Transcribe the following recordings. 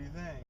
everything.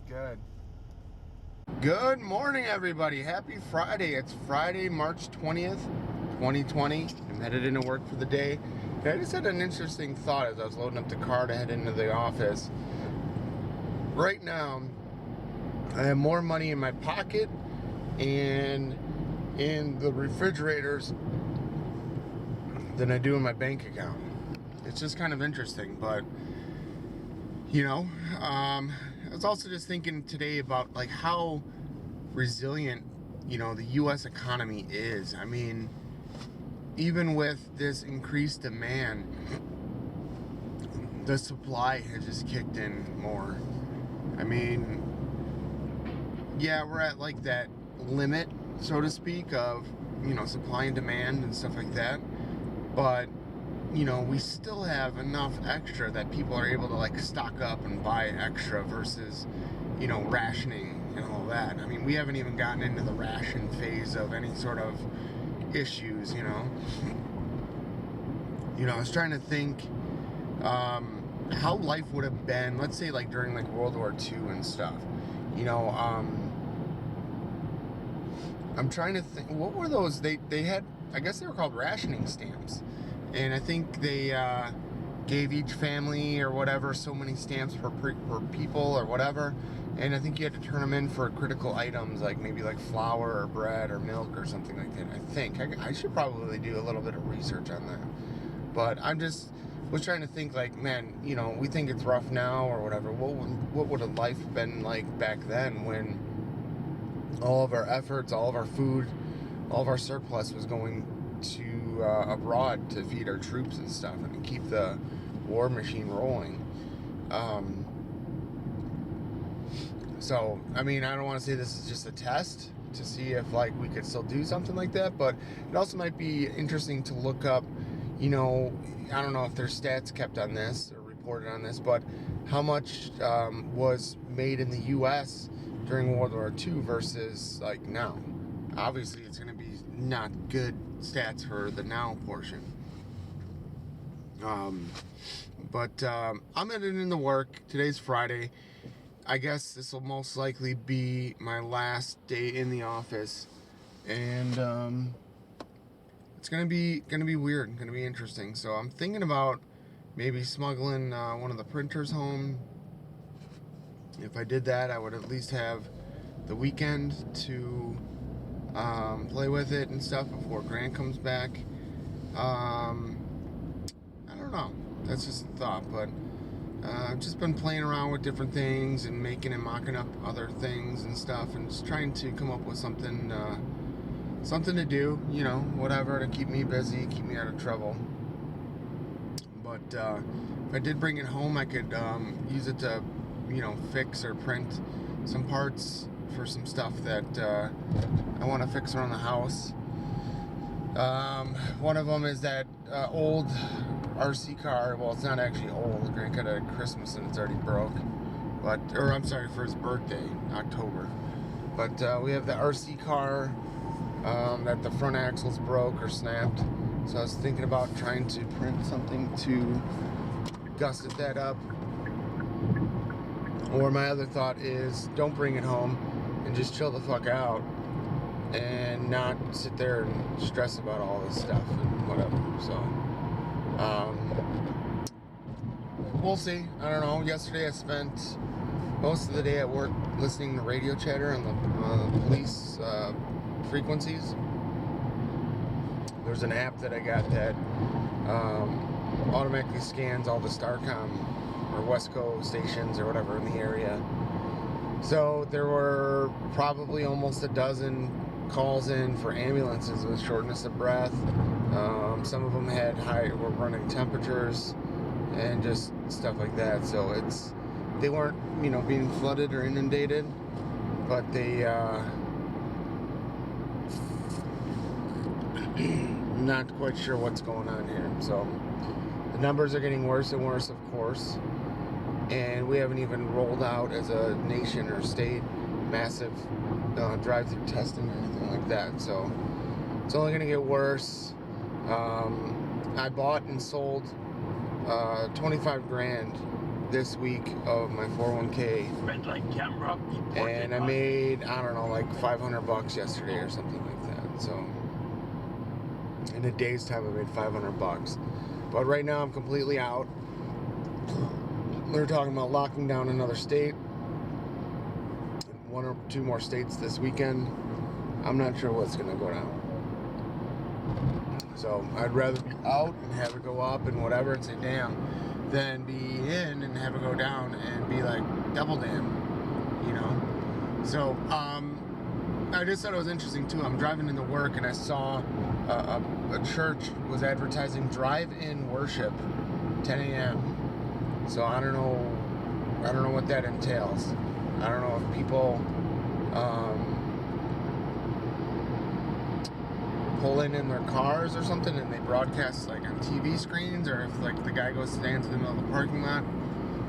Good. Good morning, everybody. Happy Friday. It's Friday, March 20th, 2020. I'm headed into work for the day. And I just had an interesting thought as I was loading up the car to head into the office. Right now, I have more money in my pocket and in the refrigerators than I do in my bank account. It's just kind of interesting, but you know, I was also just thinking today about like how resilient, you know, the U.S. economy is. I mean, even with this increased demand, the supply has just kicked in more. I mean, yeah, we're at like that limit, so to speak, of, you know, supply and demand and stuff like that. But, you know, we still have enough extra that people are able to like stock up and buy extra versus, you know, rationing and all that. I mean, we haven't even gotten into the ration phase of any sort of issues, you know. You know, I was trying to think how life would have been, let's say like during like World War II and stuff. You know, I'm trying to think, what were those? They had, I guess they were called rationing stamps. And I think they gave each family or whatever so many stamps per people or whatever. And I think you had to turn them in for critical items like maybe like flour or bread or milk or something like that. I think. I should probably do a little bit of research on that. But I'm just was trying to think like, man, you know, we think it's rough now or whatever. What would a life been like back then when all of our efforts, all of our food, all of our surplus was going to abroad to feed our troops and stuff and keep the war machine rolling. So, I mean, I don't want to say this is just a test to see if like we could still do something like that, but it also might be interesting to look up, you know, I don't know if there's stats kept on this or reported on this, but how much was made in the U.S. during World War II versus like now. Obviously, it's going to be not good stats for the now portion. But I'm headed into work. Today's Friday. I guess this will most likely be my last day in the office, and it's gonna be weird, gonna be interesting. So I'm thinking about maybe smuggling one of the printers home. If I did that, I would at least have the weekend to play with it and stuff before Grant comes back. I don't know. That's just a thought, but I've just been playing around with different things and making and mocking up other things and stuff, and just trying to come up with something to do, you know, whatever, to keep me busy, keep me out of trouble. But if I did bring it home, I could use it to, you know, fix or print some parts for some stuff that I want to fix around the house. One of them is that old RC car. Well, it's not actually old. Grant got it at Christmas and it's already broke. Or I'm sorry, for his birthday, October. But we have the RC car that the front axle's broke or snapped. So I was thinking about trying to print something to gusset that up. Or my other thought is, don't bring it home and just chill the fuck out and not sit there and stress about all this stuff and whatever. So we'll see. I don't know. Yesterday I spent most of the day at work listening to radio chatter on the police frequencies. There's an app that I got that automatically scans all the Starcom or Wesco stations or whatever in the area. So there were probably almost a dozen calls in for ambulances with shortness of breath. Some of them were running temperatures and just stuff like that. So they weren't, you know, being flooded or inundated, but they not quite sure what's going on here. So the numbers are getting worse and worse, of course, and we haven't even rolled out as a nation or state massive drive-through testing or anything like that. So it's only going to get worse. I bought and sold 25 grand this week of my 401k, red light camera, and I made, I don't know, like $500 yesterday or something like that. So in a day's time I made $500, but right now I'm completely out. They're talking about locking down another state, 1 or 2 more states this weekend. I'm not sure what's gonna go down. So I'd rather be out and have it go up and whatever and say damn, than be in and have it go down and be like double damn, you know. So I just thought it was interesting too. I'm driving into work and I saw a church was advertising drive-in worship, 10 a.m. So I don't know what that entails. I don't know if people pull in their cars or something and they broadcast like on TV screens, or if like the guy goes stands in the middle of the parking lot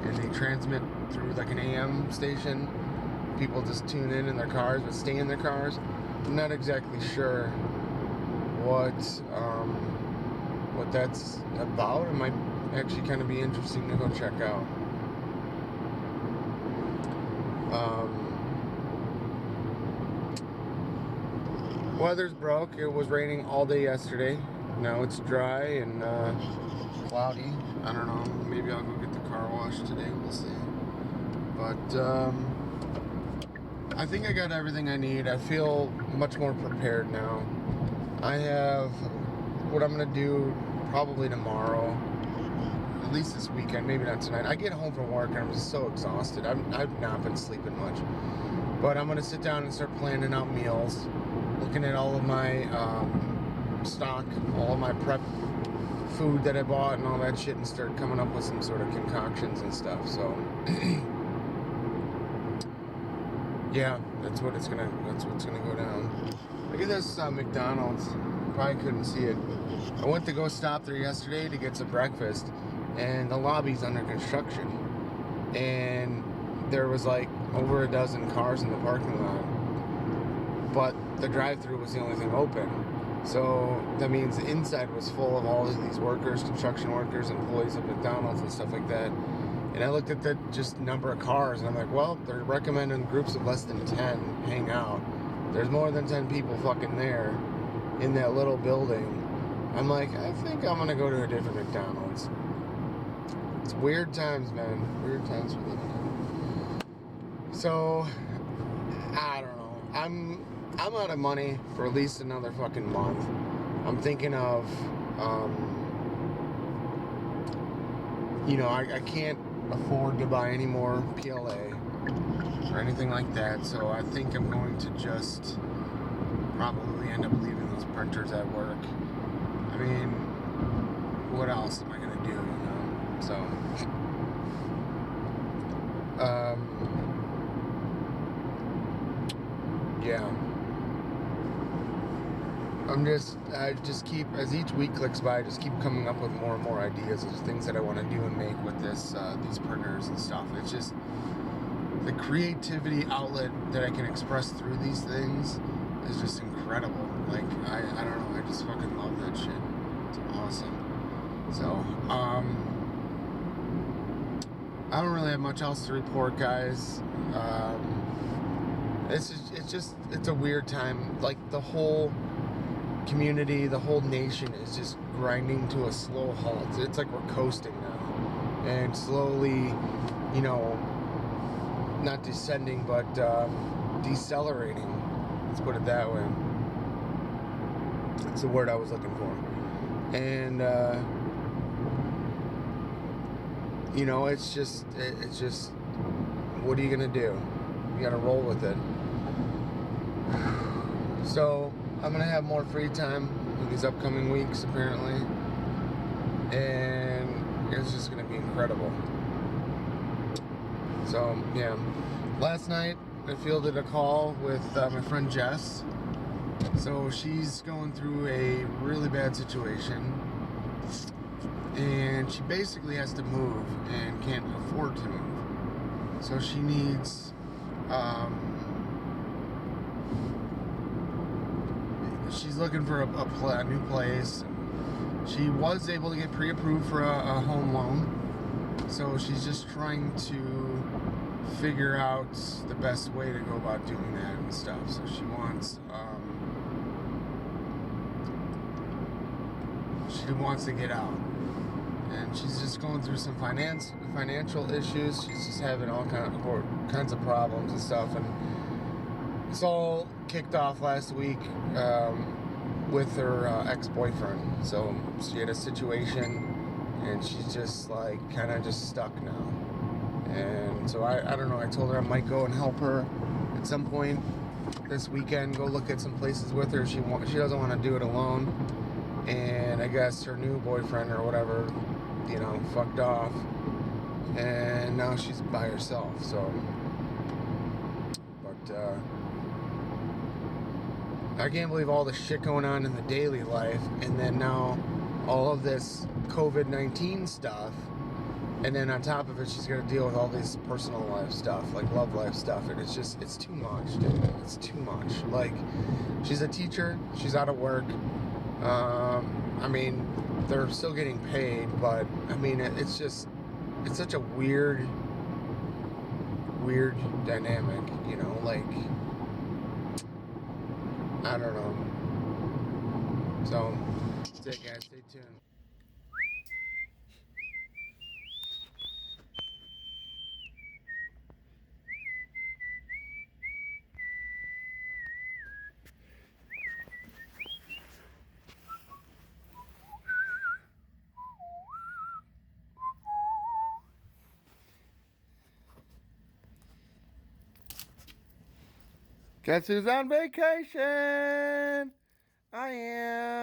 and they transmit through like an AM station. People just tune in their cars but stay in their cars. I'm not exactly sure what that's about. It might actually kind of be interesting to go check out. Weather's broke. It was raining all day yesterday. Now it's dry and cloudy. I don't know. Maybe I'll go get the car washed today. We'll see. But I think I got everything I need. I feel much more prepared now. I have what I'm gonna do probably tomorrow, at least this weekend, maybe not tonight. I get home from work and I'm just so exhausted. I've not been sleeping much. But I'm gonna sit down and start planning out meals, looking at all of my stock, all of my prep food that I bought and all that shit, and start coming up with some sort of concoctions and stuff. So yeah, that's what's gonna go down. Look at this McDonald's. Probably couldn't see it. I went to go stop there yesterday to get some breakfast, and the lobby's under construction, and there was like over a dozen cars in the parking lot, but the drive-through was the only thing open. So that means the inside was full of all of these workers, construction workers, employees of McDonald's and stuff like that. And I looked at the just number of cars and I'm like, well, they're recommending groups of less than 10 hang out. There's more than 10 people fucking there in that little building. I'm like, I think I'm gonna go to a different McDonald's. It's weird times, man. Weird times for living in. So I don't know. I'm out of money for at least another fucking month. I'm thinking of you know, I can't afford to buy any more PLA or anything like that, so I think I'm going to just probably end up leaving those printers at work. I mean, what else am I gonna do, you know? So yeah, I just keep, as each week clicks by, I just keep coming up with more and more ideas of things that I want to do and make with this, these printers and stuff. It's just the creativity outlet that I can express through these things is just incredible. Like, I don't know, I just fucking love that shit. It's awesome. So, I don't really have much else to report, guys. It's a weird time. Like, the whole community, the whole nation is just grinding to a slow halt. It's like we're coasting now, and slowly, you know, not descending, but decelerating. Let's put it that way. That's the word I was looking for. And you know, it's just, what are you gonna do? You gotta roll with it. So I'm gonna have more free time in these upcoming weeks, apparently, and it's just gonna be incredible. So yeah, last night I fielded a call with my friend Jess. So she's going through a really bad situation, and she basically has to move and can't afford to move. So she needs she's looking for a new place. She was able to get pre-approved for a home loan, so she's just trying to figure out the best way to go about doing that and stuff. So she wants to get out, and she's just going through some financial issues. She's just having all kinds of problems and stuff, and it's all kicked off last week with her ex-boyfriend. So she had a situation, and she's just like kind of just stuck now. And so I don't know. I told her I might go and help her at some point this weekend. Go look at some places with her. She doesn't want to do it alone. And I guess her new boyfriend or whatever, fucked off, and now she's by herself. So, but I can't believe all the shit going on in the daily life, and then now all of this COVID-19 stuff, and then on top of it, she's gonna deal with all this personal life stuff, like love life stuff, and it's too much, dude. It's too much. Like, she's a teacher, she's out of work. I mean, they're still getting paid, but I mean, it's such a weird dynamic, like, I don't know. So, that's it, guys. Stay tuned. Guess who's on vacation? I am.